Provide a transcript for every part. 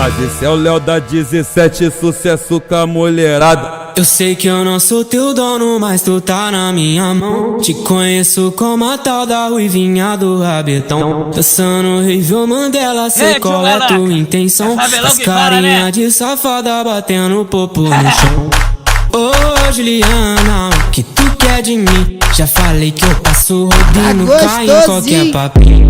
Mas esse é o Léo da 17, sucesso com a mulherada. Eu sei que eu não sou teu dono, mas tu tá na minha mão. Te conheço como a tal da ruivinha do rabetão. Dançando Rivel Mandela, sei qual é tua intenção. As carinha de safada batendo popo no chão. Ô Juliana, o que tu quer de mim? Já falei que eu passo rodinho, cai em qualquer papinho.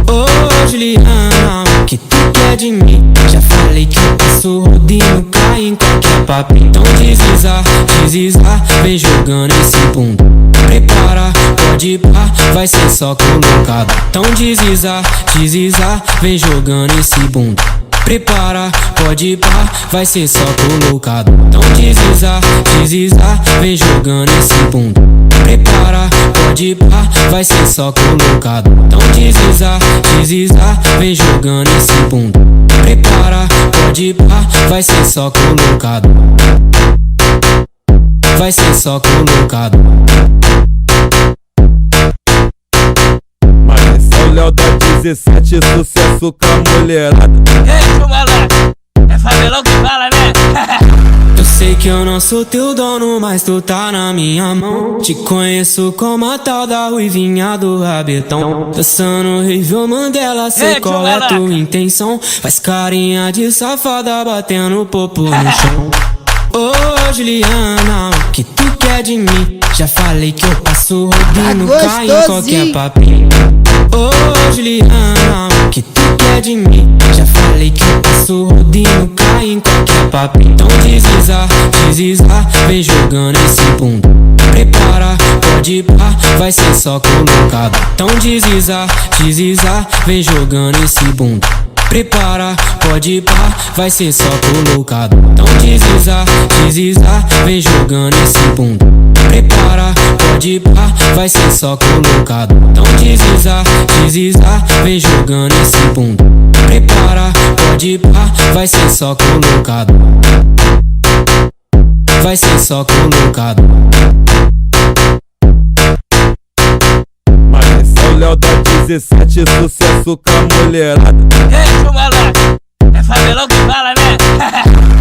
Ô Juliana, o que tu quer de mim? Já falei que eu passo rodinho, cai em qualquer papinho. Então deslizar, deslizar, vem jogando esse bumbum. Prepara, pode ir pá, vai ser só colocado. Então deslizar, deslizar, vem jogando esse bumbum. Prepara, pode ir pá, vai ser só colocado. Então deslizar, deslizar, vem jogando esse bumbum. Prepara, pode ir pá, vai ser só colocado. Então deslizar, deslizar, vem jogando esse bumbum. Prepara, pode ir pá, vai ser só colocado. Vai ser só colocado. Mas esse é o Léo da 17, sucesso com a mulherada. Ei, chumalá, é favelão que fala, né? Eu sei que eu não sou teu dono, mas tu tá na minha mão. Te conheço como a tal da ruivinha do rabetão. Dançando Rivel Mandela, sei qual é tua intenção. Faz carinha de safada batendo popo no chão. Ô Juliana, o que tu quer de mim? Já falei que eu passo rodinho, cai em qualquer papinho. Ô Juliana, o que tu quer de mim? Já falei que eu passo rodinho, cai em qualquer papinho. Então deslizar, deslizar, vem jogando esse bumbum. Prepara, pode ir pá, vai ser só colocado. Então deslizar, deslizar, vem jogando esse bumbum. Prepara, pode ir pá, vai ser só colocado. Então deslizar, deslizar, vem jogando esse bumbum. Prepara, pode ir pá, vai ser só colocado. Então deslizar, deslizar, vem jogando esse bumbum. Prepara, pode ir pá, vai ser só colocado. Vai ser só colocado. Mas esse é o Léo da 17, sucesso com a mulherada. Ei, chumalá, é favelão que fala, né?